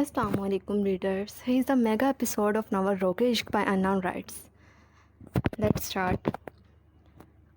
Assalamu alaikum readers. Here is the mega episode of novel Roke Ishq by Unknown Rights. Let's start.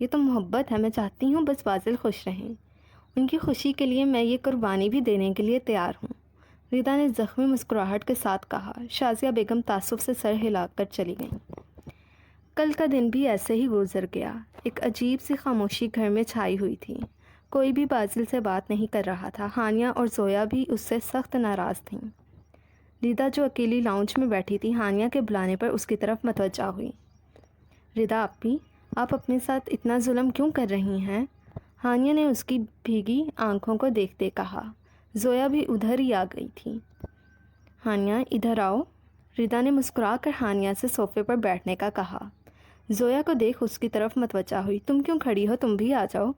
یہ تو محبت ہے. میں چاہتی ہوں بس بازل خوش رہیں. ان کی خوشی کے لیے میں یہ قربانی بھی دینے کے لیے تیار ہوں. ریدا نے زخمی مسکراہٹ کے ساتھ کہا. شازیہ بیگم تعصب سے سر ہلا کر چلی گئیں. کل کا دن بھی ایسے ہی گزر گیا. ایک عجیب سی خاموشی گھر میں چھائی ہوئی تھی. کوئی بھی بازل سے بات نہیں کر رہا تھا. ہانیہ اور زویا بھی اس سے سخت ناراض تھیں. ریدا جو اکیلی لاؤنج میں بیٹھی تھی ہانیہ کے بلانے پر اس کی طرف متوجہ ہوئی. ریدا اپی، آپ اپنے ساتھ اتنا ظلم کیوں کر رہی ہیں؟ ہانیہ نے اس کی بھیگی آنکھوں کو دیکھتے کہا. زویا بھی ادھر ہی آ گئی تھی. ہانیہ ادھر آؤ. ریدا نے مسکرا کر ہانیہ سے صوفے پر بیٹھنے کا کہا. زویا کو دیکھ اس کی طرف متوجہ ہوئی. تم کیوں کھڑی ہو؟ تم بھی آ جاؤ.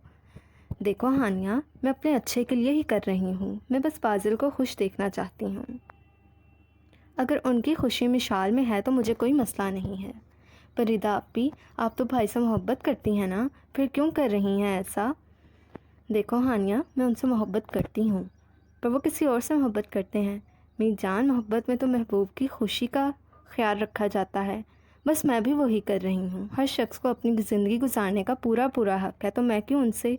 دیکھو ہانیہ، میں اپنے اچھے کے لیے ہی کر رہی ہوں. میں بس بازل کو خوش دیکھنا چاہتی ہوں. اگر ان کی خوشی مشال میں ہے تو مجھے کوئی مسئلہ نہیں ہے. پر ریدا اپی، آپ تو بھائی سے محبت کرتی ہیں نا، پھر کیوں کر رہی ہیں ایسا؟ دیکھو ہانیہ، میں ان سے محبت کرتی ہوں، پر وہ کسی اور سے محبت کرتے ہیں. میری جان، محبت میں تو محبوب کی خوشی کا خیال رکھا جاتا ہے. بس میں بھی وہی کر رہی ہوں. ہر شخص کو اپنی زندگی گزارنے کا پورا حق ہے، تو میں کیوں ان سے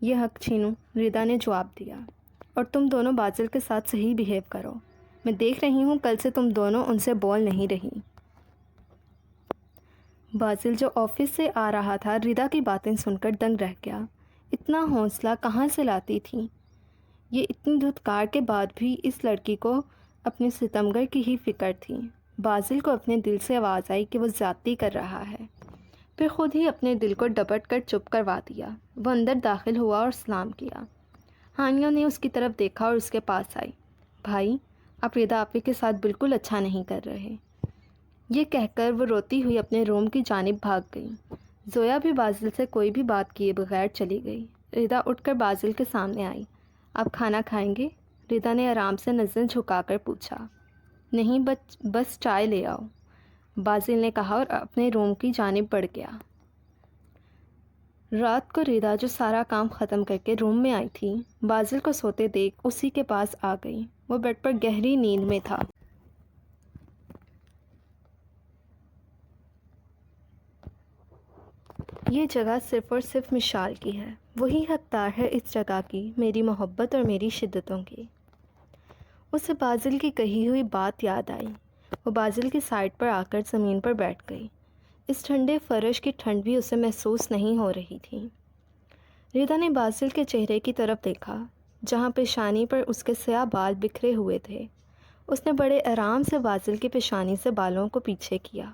یہ حق چھینوں؟ ریدا نے جواب دیا. اور تم دونوں بازل کے ساتھ صحیح بیہیو کرو. میں دیکھ رہی ہوں کل سے تم دونوں ان سے بول نہیں رہی. بازل جو آفس سے آ رہا تھا ریدا کی باتیں سن کر دنگ رہ گیا. اتنا حوصلہ کہاں سے لاتی تھی؟ یہ اتنی دھتکار کے بعد بھی اس لڑکی کو اپنے ستمگر کی ہی فکر تھی. بازل کو اپنے دل سے آواز آئی کہ وہ زیادتی کر رہا ہے. پھر خود ہی اپنے دل کو ڈپٹ کر چپ کروا دیا. وہ اندر داخل ہوا اور سلام کیا. ہانیہ نے اس کی طرف دیکھا اور اس کے پاس آئی. بھائی، آپ ریدا آپی کے ساتھ بالکل اچھا نہیں کر رہے. یہ کہہ کر وہ روتی ہوئی اپنے روم کی جانب بھاگ گئی. زویا بھی بازل سے کوئی بھی بات کیے بغیر چلی گئی. ریدا اٹھ کر بازل کے سامنے آئی. آپ کھانا کھائیں گے؟ ریدا نے آرام سے نظر جھکا کر پوچھا. نہیں، بس چائے لے آؤ، بازل نے کہا اور اپنے روم کی جانب بڑھ گیا. رات کو ریدا جو سارا کام ختم کر کے روم میں آئی تھی، بازل کو سوتے دیکھ اسی کے پاس آ گئی. وہ بیڈ پر گہری نیند میں تھا. یہ جگہ صرف اور صرف مشال کی ہے. وہی حقدار ہے اس جگہ کی، میری محبت اور میری شدتوں کی. اسے بازل کی کہی ہوئی بات یاد آئی. وہ بازل کی سائڈ پر آ کر زمین پر بیٹھ گئی. اس ٹھنڈے فرش کی ٹھنڈ بھی اسے محسوس نہیں ہو رہی تھی. ریدا نے بازل کے چہرے کی طرف دیکھا جہاں پیشانی پر اس کے سیاہ بال بکھرے ہوئے تھے. اس نے بڑے آرام سے بازل کی پیشانی سے بالوں کو پیچھے کیا،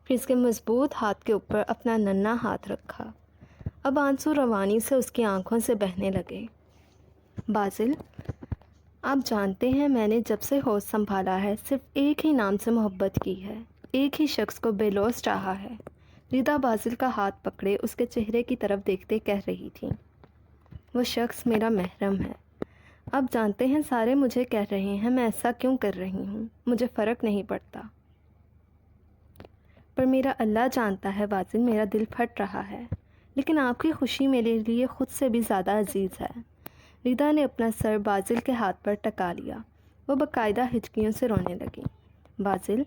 پھر اس کے مضبوط ہاتھ کے اوپر اپنا ننھا ہاتھ رکھا. اب آنسو روانی سے اس کی آنکھوں سے بہنے لگے. بازل، آپ جانتے ہیں میں نے جب سے ہوش سنبھالا ہے صرف ایک ہی نام سے محبت کی ہے، ایک ہی شخص کو بے لوث چاہا ہے. ریدا بازل کا ہاتھ پکڑے اس کے چہرے کی طرف دیکھتے کہہ رہی تھی. وہ شخص میرا محرم ہے. آپ جانتے ہیں سارے مجھے کہہ رہے ہیں میں ایسا کیوں کر رہی ہوں، مجھے فرق نہیں پڑتا، پر میرا اللہ جانتا ہے بازل، میرا دل پھٹ رہا ہے، لیکن آپ کی خوشی میرے لیے خود سے بھی زیادہ عزیز ہے. ریدا نے اپنا سر بازل کے ہاتھ پر ٹکا لیا. وہ باقاعدہ ہچکیوں سے رونے لگی. بازل،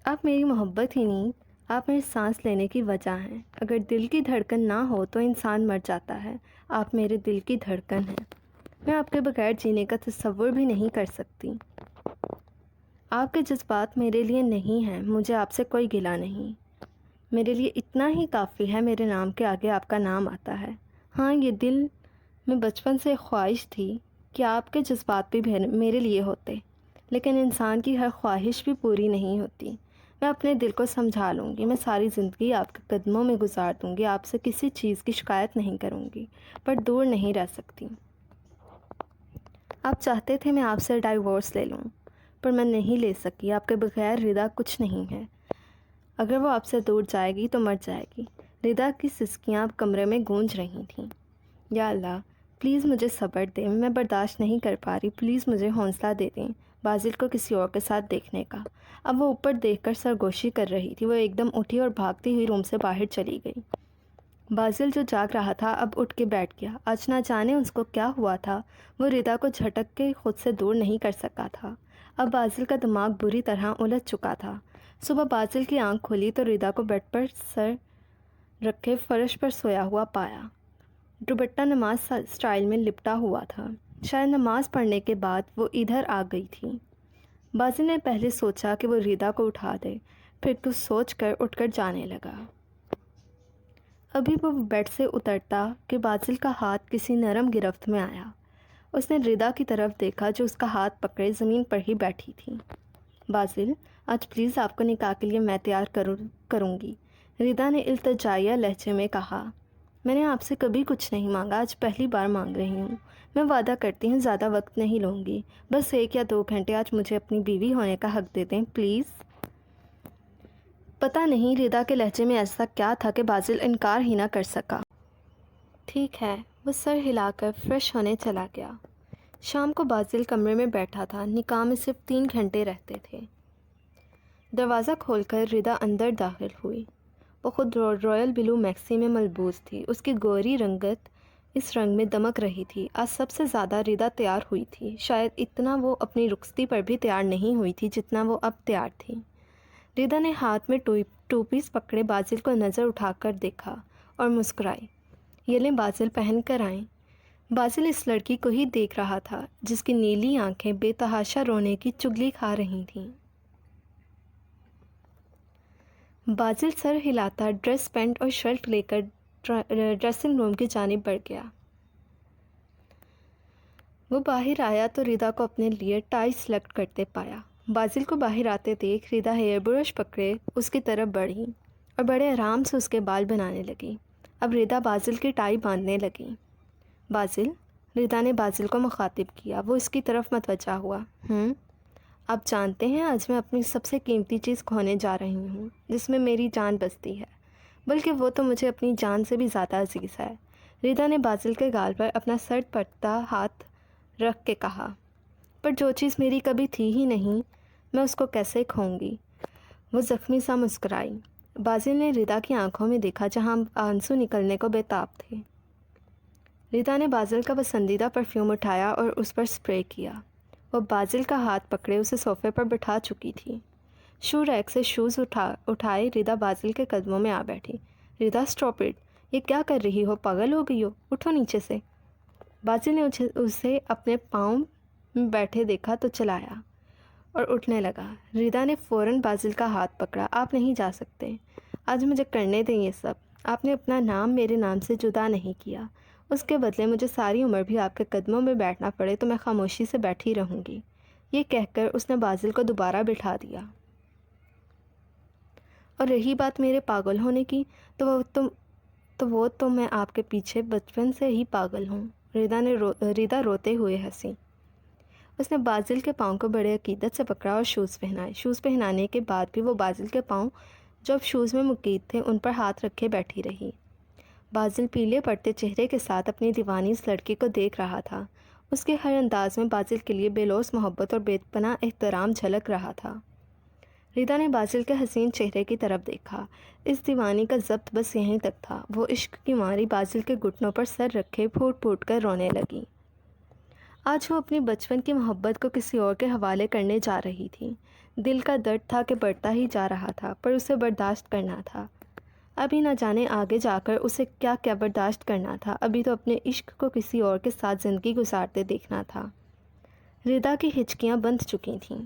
آپ میری محبت ہی نہیں، آپ میری سانس لینے کی وجہ ہیں. اگر دل کی دھڑکن نہ ہو تو انسان مر جاتا ہے. آپ میرے دل کی دھڑکن ہیں. میں آپ کے بغیر جینے کا تصور بھی نہیں کر سکتی. آپ کے جذبات میرے لیے نہیں ہیں، مجھے آپ سے کوئی گلہ نہیں. میرے لیے اتنا ہی کافی ہے میرے نام کے آگے آپ کا نام آتا ہے. ہاں، یہ دل میں بچپن سے خواہش تھی کہ آپ کے جذبات بھی میرے لیے ہوتے، لیکن انسان کی ہر خواہش بھی پوری نہیں ہوتی. میں اپنے دل کو سمجھا لوں گی، میں ساری زندگی آپ کے قدموں میں گزار دوں گی، آپ سے کسی چیز کی شکایت نہیں کروں گی، پر دور نہیں رہ سکتی. آپ چاہتے تھے میں آپ سے ڈائیورس لے لوں، پر میں نہیں لے سکی. آپ کے بغیر ریدا کچھ نہیں ہے. اگر وہ آپ سے دور جائے گی تو مر جائے گی. ریدا کی سسکیاں اب کمرے میں گونج رہی تھیں. یا اللہ، پلیز مجھے صبر دیں، میں برداشت نہیں کر پا رہی. پلیز مجھے حوصلہ دے دیں بازل کو کسی اور کے ساتھ دیکھنے کا. اب وہ اوپر دیکھ کر سرگوشی کر رہی تھی. وہ ایک دم اٹھی اور بھاگتی ہوئی روم سے باہر چلی گئی. بازل جو جاگ رہا تھا اب اٹھ کے بیٹھ گیا. آج نہ جانے اس کو کیا ہوا تھا، وہ ریدا کو جھٹک کے خود سے دور نہیں کر سکا تھا. اب بازل کا دماغ بری طرح الجھ چکا تھا. صبح بازل کی آنکھ کھلی تو ریدا کو بیڈ پر سر رکھے فرش پر سویا ہوا پایا۔ دوپٹہ نماز سٹائل میں لپٹا ہوا تھا۔ شاید نماز پڑھنے کے بعد وہ ادھر آ گئی تھی۔ باسل نے پہلے سوچا کہ وہ ریدا کو اٹھا دے، پھر کچھ سوچ کر اٹھ کر جانے لگا۔ ابھی وہ بیڈ سے اترتا کہ باسل کا ہاتھ کسی نرم گرفت میں آیا۔ اس نے ریدا کی طرف دیکھا جو اس کا ہاتھ پکڑے زمین پر ہی بیٹھی تھی۔ باسل، آج پلیز آپ کو نکاح کے لیے میں تیار کروں گی، ریدا نے التجائیہ لہجے میں کہا۔ میں نے آپ سے کبھی کچھ نہیں مانگا، آج پہلی بار مانگ رہی ہوں۔ میں وعدہ کرتی ہوں زیادہ وقت نہیں لوں گی، بس 1 یا 2 گھنٹے آج مجھے اپنی بیوی ہونے کا حق دے دیں پلیز۔ پتہ نہیں ریدا کے لہجے میں ایسا کیا تھا کہ باسل انکار ہی نہ کر سکا۔ ٹھیک ہے، وہ سر ہلا کر فریش ہونے چلا گیا۔ شام کو باسل کمرے میں بیٹھا تھا، نکاح میں صرف 3 گھنٹے رہتے تھے۔ دروازہ کھول کر ریدا اندر داخل ہوئی۔ وہ خود رائل بلو میکسی میں ملبوس تھی۔ اس کی گوری رنگت اس رنگ میں دمک رہی تھی۔ آج سب سے زیادہ ریدا تیار ہوئی تھی۔ شاید اتنا وہ اپنی رخصتی پر بھی تیار نہیں ہوئی تھی جتنا وہ اب تیار تھی۔ ریدا نے ہاتھ میں 2 پیس پکڑے باسل کو نظر اٹھا کر دیکھا اور مسکرائی۔ یہ لیں باسل، پہن کر آئیں۔ باسل اس لڑکی کو ہی دیکھ رہا تھا جس کی نیلی آنکھیں بے تحاشا رونے کی چگلی کھا رہی تھیں۔ باسل سر ہلاتا ڈریس پینٹ اور شرٹ لے کر ڈریسنگ روم کی جانب بڑھ گیا۔ وہ باہر آیا تو ریدا کو اپنے لیے ٹائی سلیکٹ کرتے پایا۔ باسل کو باہر آتے دیکھ ریدا ہیئر برش پکڑے اس کی طرف بڑھی اور بڑے آرام سے اس کے بال بنانے لگی۔ اب ریدا باسل کی ٹائی باندھنے لگی۔ باسل، ریدا نے باسل کو مخاطب کیا۔ وہ اس کی طرف متوجہ ہوا۔ آپ جانتے ہیں آج میں اپنی سب سے قیمتی چیز کھونے جا رہی ہوں جس میں میری جان بستی ہے، بلکہ وہ تو مجھے اپنی جان سے بھی زیادہ عزیز ہے۔ ریدا نے باسل کے گال پر اپنا سر پٹتا ہاتھ رکھ کے کہا۔ پر جو چیز میری کبھی تھی ہی نہیں، میں اس کو کیسے کھوؤں گی؟ وہ زخمی سا مسکرائی۔ باسل نے ریدا کی آنکھوں میں دیکھا جہاں آنسو نکلنے کو بے تاب تھے۔ ریدا نے باسل کا پسندیدہ پرفیوم اٹھایا اور اس پر اسپرے کیا۔ وہ باسل کا ہاتھ پکڑے اسے صوفے پر بٹھا چکی تھی۔ شو ریک سے شوز اٹھائے ریدا باسل کے قدموں میں آ بیٹھی۔ ریدا، اسٹاپ اٹ، یہ کیا کر رہی ہو؟ پاگل ہو گئی ہو؟ اٹھو نیچے سے۔ باسل نے اسے اپنے پاؤں میں بیٹھے دیکھا تو چلایا اور اٹھنے لگا۔ ریدا نے فوراً باسل کا ہاتھ پکڑا۔ آپ نہیں جا سکتے، آج مجھے کرنے دیں یہ سب۔ آپ نے اپنا نام میرے نام سے جدا نہیں کیا، اس کے بدلے مجھے ساری عمر بھی آپ کے قدموں میں بیٹھنا پڑے تو میں خاموشی سے بیٹھی رہوں گی۔ یہ کہہ کر اس نے باسل کو دوبارہ بٹھا دیا۔ اور رہی بات میرے پاگل ہونے کی تو وہ تو میں آپ کے پیچھے بچپن سے ہی پاگل ہوں۔ ریدا روتے ہوئے ہنسی۔ اس نے باسل کے پاؤں کو بڑے عقیدت سے پکڑا اور شوز پہنائے۔ شوز پہنانے کے بعد بھی وہ باسل کے پاؤں جو اب شوز میں مقید تھے ان پر ہاتھ رکھے بیٹھی رہی۔ باسل پیلے پڑتے چہرے کے ساتھ اپنی دیوانی اس لڑکی کو دیکھ رہا تھا۔ اس کے ہر انداز میں باسل کے لیے بے لوث محبت اور بے پناہ احترام جھلک رہا تھا۔ ریدا نے باسل کے حسین چہرے کی طرف دیکھا۔ اس دیوانی کا ضبط بس یہیں تک تھا۔ وہ عشق کی ماری باسل کے گھٹنوں پر سر رکھے پھوٹ پھوٹ کر رونے لگی۔ آج وہ اپنی بچپن کی محبت کو کسی اور کے حوالے کرنے جا رہی تھی۔ دل کا درد تھا کہ بڑھتا ہی جا رہا تھا، پر اسے برداشت کرنا تھا۔ ابھی نہ جانے آگے جا کر اسے کیا کیا برداشت کرنا تھا۔ ابھی تو اپنے عشق کو کسی اور کے ساتھ زندگی گزارتے دیکھنا تھا۔ ریدا کی ہچکیاں بندھ چکی تھیں۔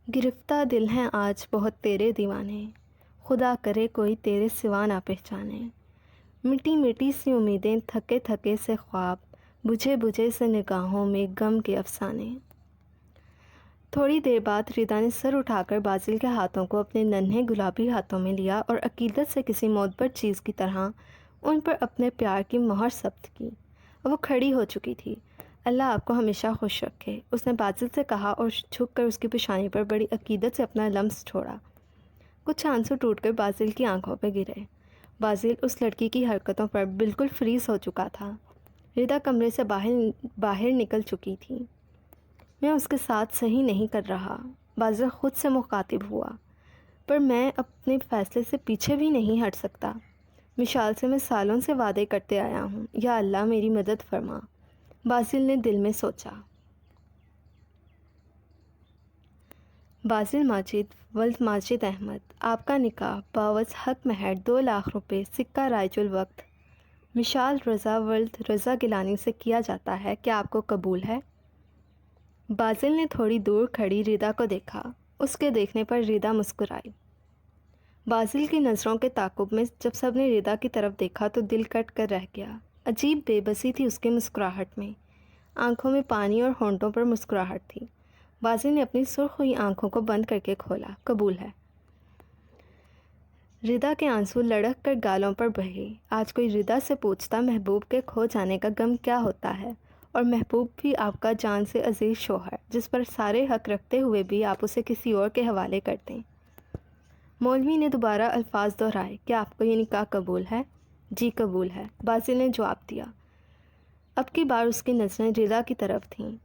گرفتہ دل ہیں آج بہت تیرے دیوانے، خدا کرے کوئی تیرے سوا نہ پہچانے۔ مٹی مٹی سی امیدیں، تھکے تھکے سے خواب، بجھے بجھے سے نگاہوں میں غم کے افسانے۔ تھوڑی دیر بعد ریدا نے سر اٹھا کر باسل کے ہاتھوں کو اپنے ننھے گلابی ہاتھوں میں لیا اور عقیدت سے کسی معتبر چیز کی طرح ان پر اپنے پیار کی مہر ثبت کی۔ وہ کھڑی ہو چکی تھی۔ اللہ آپ کو ہمیشہ خوش رکھے، اس نے باسل سے کہا اور جھک کر اس کی پیشانی پر بڑی عقیدت سے اپنا لمس چھوڑا۔ کچھ آنسو ٹوٹ کر باسل کی آنکھوں پہ گرے۔ باسل اس لڑکی کی حرکتوں پر بالکل فریز ہو چکا تھا۔ ریدا کمرے سے باہر نکل چکی تھی۔ میں اس کے ساتھ صحیح نہیں کر رہا، باسل خود سے مخاطب ہوا، پر میں اپنے فیصلے سے پیچھے بھی نہیں ہٹ سکتا۔ مشال سے میں سالوں سے وعدے کرتے آیا ہوں، یا اللہ میری مدد فرما، باسل نے دل میں سوچا۔ بازل ماجد ولد ماجد احمد، آپ کا نکاح باوز حق مہر 2 لاکھ روپے سکہ رائج الوقت مشال رضا ولد رضا گیلانی سے کیا جاتا ہے، کیا آپ کو قبول ہے؟ بازل نے تھوڑی دور کھڑی ریدا کو دیکھا، اس کے دیکھنے پر ریدا مسکرائی۔ بازل کی نظروں کے تعاقب میں جب سب نے ریدا کی طرف دیکھا تو دل کٹ کر رہ گیا۔ عجیب بے بسی تھی اس کی مسکراہٹ میں، آنکھوں میں پانی اور ہونٹوں پر مسکراہٹ تھی۔ بازل نے اپنی سرخ ہوئی آنکھوں کو بند کر کے کھولا۔ قبول ہے۔ ریدا کے آنسو لڑک کر گالوں پر بہے۔ آج کوئی ریدا سے پوچھتا محبوب کے کھو جانے کا غم کیا ہوتا ہے، اور محبوب بھی آپ کا جان سے عزیز شوہر جس پر سارے حق رکھتے ہوئے بھی آپ اسے کسی اور کے حوالے کر دیں۔ مولوی نے دوبارہ الفاظ دہرائے، کیا آپ کو یہ نکاح قبول ہے؟ جی قبول ہے، بازل نے جواب دیا۔ اب کی بار اس کی نظریں ریدا کی طرف تھیں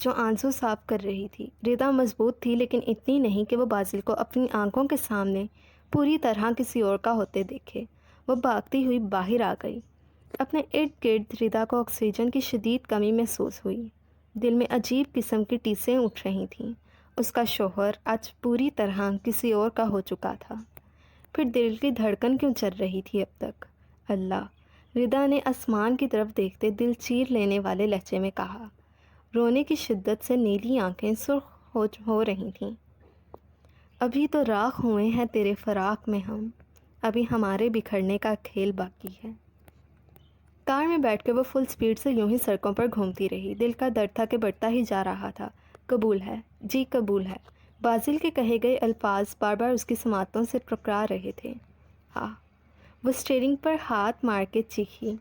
جو آنسو صاف کر رہی تھی۔ ریدا مضبوط تھی لیکن اتنی نہیں کہ وہ بازل کو اپنی آنکھوں کے سامنے پوری طرح کسی اور کا ہوتے دیکھے۔ وہ بھاگتی ہوئی باہر آ گئی۔ اپنے ارد گرد ریدا کو آکسیجن کی شدید کمی محسوس ہوئی۔ دل میں عجیب قسم کی ٹیسیں اٹھ رہی تھیں۔ اس کا شوہر آج پوری طرح کسی اور کا ہو چکا تھا، پھر دل کی دھڑکن کیوں چل رہی تھی اب تک؟ اللہ! ریدا نے آسمان کی طرف دیکھتے دل چیر لینے والے لہجے میں کہا۔ رونے کی شدت سے نیلی آنکھیں سرخ ہو رہی تھیں۔ ابھی تو راکھ ہوئے ہیں تیرے فراق میں ہم، ابھی ہمارے بکھرنے کا کھیل باقی ہے۔ کار میں بیٹھ کے وہ فل سپیڈ سے یوں ہی سڑکوں پر گھومتی رہی۔ دل کا درد تھا کہ بڑھتا ہی جا رہا تھا۔ قبول ہے، جی قبول ہے۔ بازل کے کہے گئے الفاظ بار بار اس کی سماعتوں سے ٹکرا رہے تھے۔ وہ اسٹیئرنگ پر ہاتھ مار کے چیخی۔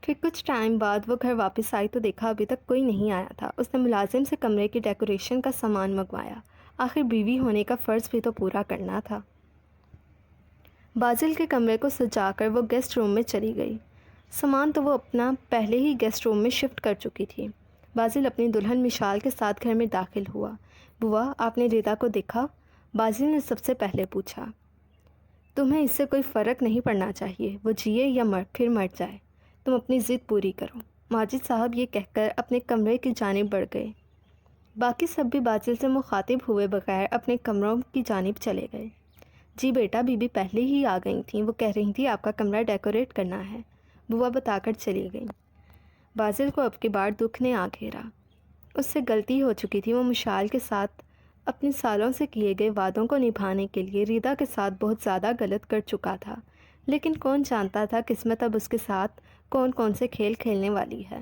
پھر کچھ ٹائم بعد وہ گھر واپس آئی تو دیکھا ابھی تک کوئی نہیں آیا تھا۔ اس نے ملازم سے کمرے کی ڈیکوریشن کا سامان منگوایا، آخر بیوی ہونے کا فرض بھی تو پورا کرنا تھا۔ بازل کے کمرے کو سجا کر وہ گیسٹ روم میں چلی گئی۔ سامان تو وہ اپنا پہلے ہی گیسٹ روم میں شفٹ کر چکی تھی۔ بازل اپنی دلہن مشال کے ساتھ گھر میں داخل ہوا۔ بوا، آپ نے ریدا کو دیکھا؟ بازل نے سب سے پہلے پوچھا۔ تمہیں اس سے کوئی فرق نہیں پڑنا چاہیے، وہ جیے یا پھر مر جائے، تم اپنی ضد پوری کرو۔ ماجد صاحب یہ کہہ کر اپنے کمرے کی جانب بڑھ گئے۔ باقی سب بھی بازل سے مخاطب ہوئے بغیر اپنے کمروں کی جانب چلے گئے۔ جی بیٹا، بی بی پہلے ہی آ گئی تھیں، وہ کہہ رہی تھی آپ کا کمرہ ڈیکوریٹ کرنا ہے، بوا بتا کر چلی گئی۔ بازل کو اب کی بار دکھ نے آ گھیرا۔ اس سے غلطی ہو چکی تھی۔ وہ مشال کے ساتھ اپنے سالوں سے کیے گئے وعدوں کو نبھانے کے لیے ریدا کے ساتھ بہت زیادہ غلط کر چکا تھا، لیکن کون جانتا تھا قسمت اب اس کے ساتھ کون کون سے کھیل کھیلنے والی ہے۔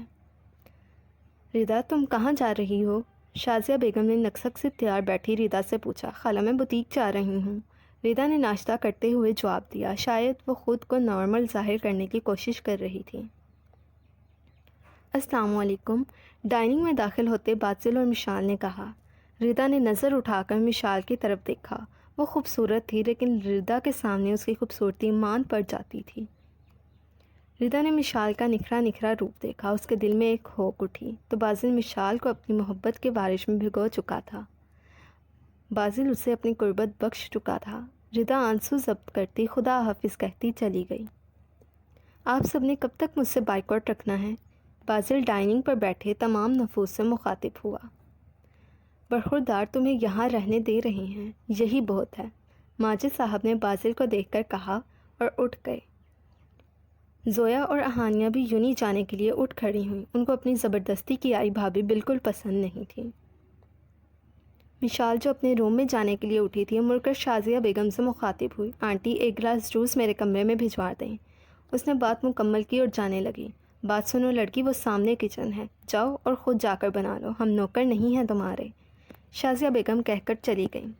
ریدا، تم کہاں جا رہی ہو؟ شازیہ بیگم نے نکسک سے تیار بیٹھی ریدا سے پوچھا۔ خالہ، میں بوتیک جا رہی ہوں، ریدا نے ناشتہ کرتے ہوئے جواب دیا۔ شاید وہ خود کو نارمل ظاہر کرنے کی کوشش کر رہی تھی۔ السلام علیکم، ڈائننگ میں داخل ہوتے بازل اور مشال نے کہا۔ ریدا نے نظر اٹھا کر مشال کی طرف دیکھا۔ وہ خوبصورت تھی لیکن ریدا کے سامنے اس کی خوبصورتی مان پڑ جاتی تھی۔ ریدا نے مشال کا نکھرا نکھرا روپ دیکھا، اس کے دل میں ایک ہوک اٹھی تو بازل مشال کو اپنی محبت کے بارش میں بھگو چکا تھا۔ بازل اسے اپنی قربت بخش چکا تھا۔ ریدا آنسو ضبط کرتی خدا حافظ کہتی چلی گئی۔ آپ سب نے کب تک مجھ سے بائیکاٹ رکھنا ہے؟ بازل ڈائننگ پر بیٹھے تمام نفوس سے مخاطب ہوا۔ برخوردار تمہیں یہاں رہنے دے رہے ہیں، یہی بہت ہے، ماجد صاحب نے بازل کو دیکھ کر کہا اور اٹھ گئے۔ زویا اور اہانیہ بھی یونی جانے کے لیے اٹھ کھڑی ہوئیں۔ ان کو اپنی زبردستی کی آئی بھابھی بالکل پسند نہیں تھی۔ مشال جو اپنے روم میں جانے کے لیے اٹھی تھی مڑ کر شازیہ بیگم سے مخاطب ہوئی۔ آنٹی، ایک گلاس جوس میرے کمرے میں بھجوا دیں۔ اس نے بات مکمل کی اور جانے لگی۔ بات سنو لڑکی، وہ سامنے کچن ہے، جاؤ اور خود جا کر بنا لو، ہم نوکر نہیں ہیں تمہارے، شازیہ بیگم کہہ کر چلی گئیں۔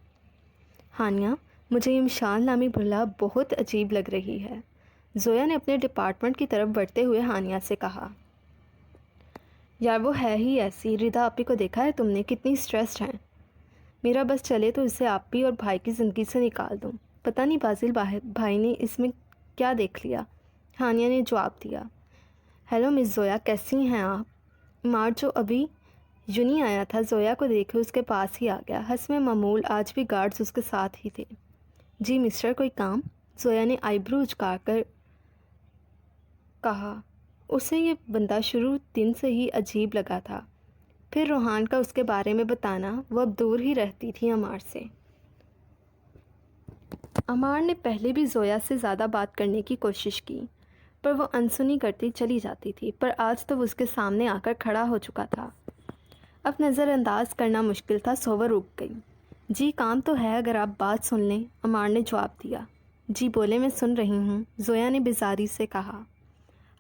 ہانیہ، مجھے یہ مشال نامی بھلا بہت عجیب لگ رہی ہے، زویا نے اپنے ڈپارٹمنٹ کی طرف بڑھتے ہوئے ہانیہ سے کہا۔ یار وہ ہے ہی ایسی، ریدا آپی کو دیکھا ہے تم نے، کتنی اسٹریسڈ ہیں، میرا بس چلے تو اسے آپی اور بھائی کی زندگی سے نکال دوں۔ پتہ نہیں بازل بھائی نے اس میں کیا دیکھ لیا، ہانیہ نے جواب دیا۔ ہیلو مس زویا، کیسی ہیں آپ؟ مار جو ابھی یونی آیا تھا زویا کو دیکھے اس کے پاس ہی آ گیا، حسب معمول آج بھی گارڈز اس کے ساتھ ہی تھے۔ جی مسٹر، کوئی کام؟ زویا نے آئی برو اچکا کر کہا۔ اسے یہ بندہ شروع دن سے ہی عجیب لگا تھا۔ پھر روحان کا اس کے بارے میں بتانا، وہ اب دور ہی رہتی تھی عمار سے۔ عمار نے پہلے بھی زویا سے زیادہ بات کرنے کی کوشش کی، پر وہ انسنی کرتی چلی جاتی تھی، پر آج تو وہ اس کے سامنے آ کر کھڑا ہو چکا تھا۔ اب نظر انداز کرنا مشکل تھا، سو وہ رک گئی۔ جی کام تو ہے، اگر آپ بات سن لیں، عمار نے جواب دیا۔ جی بولے، میں سن رہی ہوں، زویا نے بیزاری سے کہا۔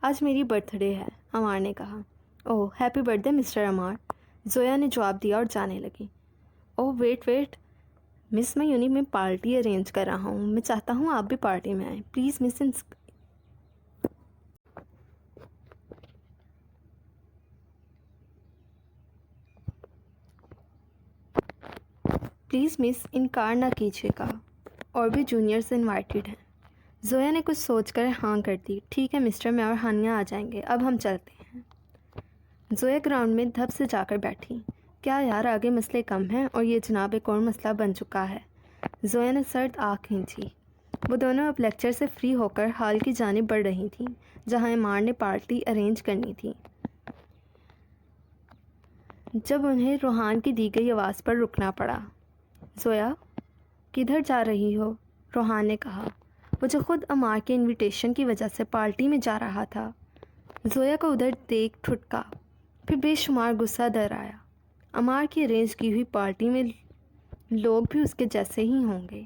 آج میری برتھ ڈے ہے، عمار نے کہا۔ Oh happy birthday mister Ammar, Zoya نے جواب دیا اور جانے لگی۔ اوہ ویٹ، مس میں یونی میں پارٹی ارینج کر رہا ہوں، میں چاہتا ہوں آپ بھی پارٹی میں آئیں، پلیز مس انکار نہ کیجیے گا، اور بھی جونیئرز انوائٹیڈ ہیں۔ زویا نے کچھ سوچ کر ہاں کر دی۔ ٹھیک ہے مسٹر، میں اور ہانیہ آ جائیں گے، اب ہم چلتے ہیں۔ زویا گراؤنڈ میں دھپ سے جا کر بیٹھی۔ کیا یار، آگے مسئلے کم ہیں اور یہ جناب ایک اور مسئلہ بن چکا ہے۔ زویا نے سرد آنکھ کھینچی۔ وہ دونوں اب لیکچر سے فری ہو کر ہال کی جانب بڑھ رہی تھیں، جہاں عمار نے پارٹی ارینج کرنی تھی۔ جب انہیں روحان کی دی گئی آواز پر رکنا پڑا۔ زویا کدھر جا رہی ہو؟ روحان نے کہا۔ وہ جو خود عمار کے انویٹیشن کی وجہ سے پارٹی میں جا رہا تھا۔ زویا کو ادھر دیکھ ٹھٹکا، پھر بے شمار غصہ در آیا۔ عمار کی ارینج کی ہوئی پارٹی میں لوگ بھی اس کے جیسے ہی ہوں گے۔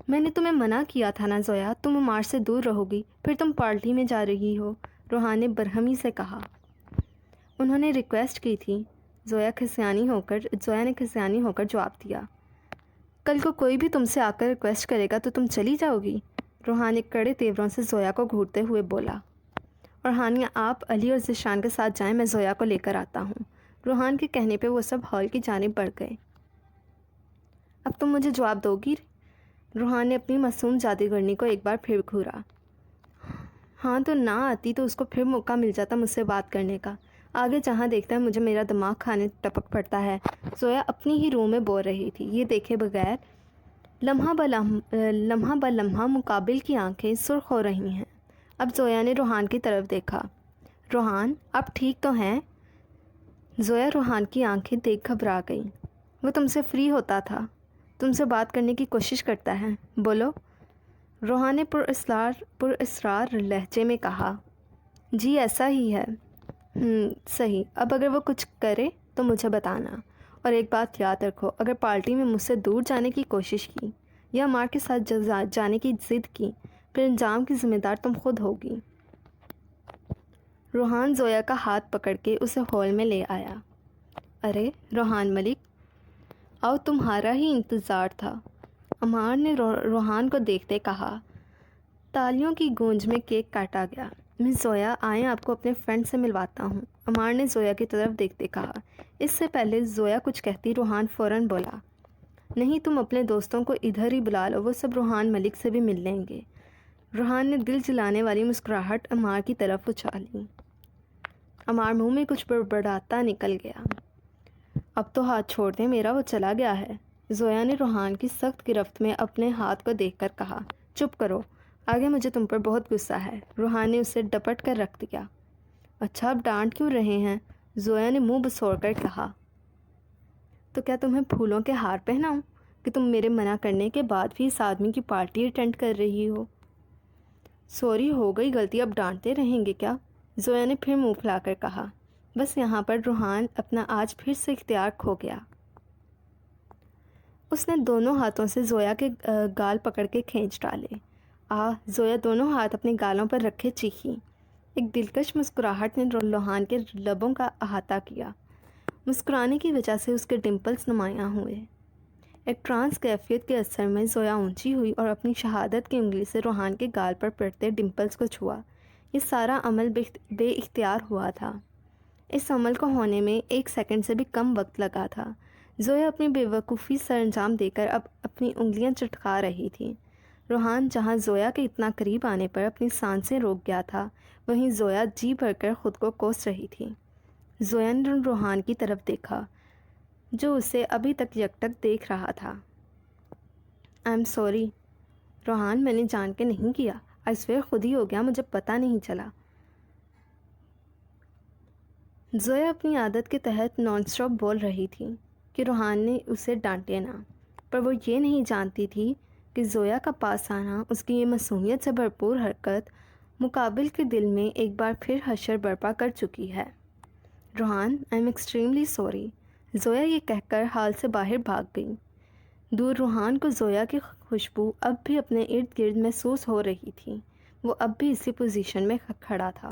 میں نے تمہیں منع کیا تھا نا زویا، تم عمار سے دور رہو گی، پھر تم پارٹی میں جا رہی ہو، روحان نے برہمی سے کہا۔ انہوں نے ریکویسٹ کی تھی، زویا نے کھسیانی ہو کر جواب دیا۔ کل کو کوئی بھی تم سے آ کر ریکویسٹ کرے گا تو تم چلی جاؤ گی؟ روحان نے کڑے تیوروں سے زویا کو گھورتے ہوئے بولا۔ اور ہانیہ، آپ علی اور ذیشان کے ساتھ جائیں، میں زویا کو لے کر آتا ہوں۔ روحان کے کہنے پہ وہ سب ہال کی جانب بڑھ گئے۔ اب تم مجھے جواب دو گی؟ روحان نے اپنی معصوم جادوگرنی کو ایک بار پھر گھورا۔ ہاں تو نہ آتی تو اس کو پھر موقع مل جاتا مجھ سے بات کرنے کا۔ آگے جہاں دیکھتا ہے مجھے میرا دماغ کھانے ٹپک پڑتا ہے۔ زویا اپنی ہی روح میں بول رہی تھی، یہ دیکھے بغیر لمحہ بہ لمحہ مقابل کی آنکھیں سرخ ہو رہی ہیں۔ اب زویا نے روحان کی طرف دیکھا۔ روحان، آپ ٹھیک تو ہیں؟ زویا روحان کی آنکھیں دیکھ گھبرا گئی۔ وہ تم سے فری ہوتا تھا، تم سے بات کرنے کی کوشش کرتا ہے، بولو، روحان نے پر اسرار لہجے میں کہا۔ جی ایسا ہی ہے۔ صحیح، اب اگر وہ کچھ کرے تو مجھے بتانا، اور ایک بات یاد رکھو، اگر پارٹی میں مجھ سے دور جانے کی کوشش کی یا عمار کے ساتھ جانے کی ضد کی، پھر انجام کی ذمہ دار تم خود ہوگی۔ روحان زویا کا ہاتھ پکڑ کے اسے ہال میں لے آیا۔ ارے روحان ملک، آؤ، تمہارا ہی انتظار تھا، عمار نے روحان کو دیکھتے کہا۔ تالیوں کی گونج میں کیک کاٹا گیا۔ مس زویا، آئیں آپ کو اپنے فرینڈ سے ملواتا ہوں، عمار نے زویا کی طرف دیکھتے کہا۔ اس سے پہلے زویا کچھ کہتی، روحان فوراً بولا، نہیں، تم اپنے دوستوں کو ادھر ہی بلا لو، وہ سب روحان ملک سے بھی مل لیں گے۔ روحان نے دل جلانے والی مسکراہٹ عمار کی طرف اچھالی۔ عمار منہ میں کچھ بڑبڑاتا نکل گیا۔ اب تو ہاتھ چھوڑ دیں میرا، وہ چلا گیا ہے، زویا نے روحان کی سخت گرفت میں اپنے ہاتھ کو دیکھ کر کہا۔ چپ کرو، آگے مجھے تم پر بہت غصہ ہے، روحان نے اسے ڈپٹ کر رکھ دیا۔ اچھا، اب ڈانٹ کیوں رہے ہیں؟ زویا نے منہ بسوڑ کر کہا۔ تو کیا تمہیں پھولوں کے ہار پہناؤں کہ تم میرے منع کرنے کے بعد بھی اس آدمی کی پارٹی اٹینڈ کر رہی ہو؟ سوری، ہو گئی غلطی، اب ڈانٹتے رہیں گے کیا؟ زویا نے پھر منہ پھلا کر کہا۔ بس یہاں پر روحان اپنا آج پھر سے اختیار کھو گیا۔ اس نے دونوں ہاتھوں سے زویا کے گال پکڑ کے کھینچ ڈالے۔ زویا دونوں ہاتھ اپنے گالوں پر رکھے چیخی۔ ایک دلکش مسکراہٹ نے روحان کے لبوں کا احاطہ کیا۔ مسکرانے کی وجہ سے اس کے ڈمپلز نمایاں ہوئے۔ ایک ٹرانس کیفیت کے اثر میں زویا اونچی ہوئی اور اپنی شہادت کی انگلی سے روحان کے گال پر پڑتے ڈمپلز کو چھوا۔ یہ سارا عمل بے اختیار ہوا تھا۔ اس عمل کو ہونے میں 1 سیکنڈ سے بھی کم وقت لگا تھا۔ زویا اپنی بے وقوفی سر انجام دے کر اب اپنی انگلیاں چٹکا رہی تھی۔ روحان جہاں زویا کے اتنا قریب آنے پر اپنی سانسیں روک گیا تھا، وہیں زویا جی بھر کر خود کو کوس رہی تھی۔ زویا نے روحان کی طرف دیکھا، جو اسے ابھی تک یکٹک دیکھ رہا تھا۔ آئی ایم سوری روحان، میں نے جان کے نہیں کیا، آئی سویئر خود ہی ہو گیا، مجھے پتہ نہیں چلا۔ زویا اپنی عادت کے تحت نان اسٹاپ بول رہی تھی کہ روحان نے اسے ڈانٹے نہ، پر وہ یہ نہیں جانتی تھی کہ زویا کا پاس آنا، اس کی یہ معصومیت سے بھرپور حرکت مقابل کے دل میں ایک بار پھر حشر برپا کر چکی ہے۔ Rohan, I am extremely sorry, Zoya یہ کہہ کر حال سے باہر بھاگ گئی۔ دور روحان کو زویا کی خوشبو اب بھی اپنے ارد گرد محسوس ہو رہی تھی۔ وہ اب بھی اسی پوزیشن میں کھڑا تھا۔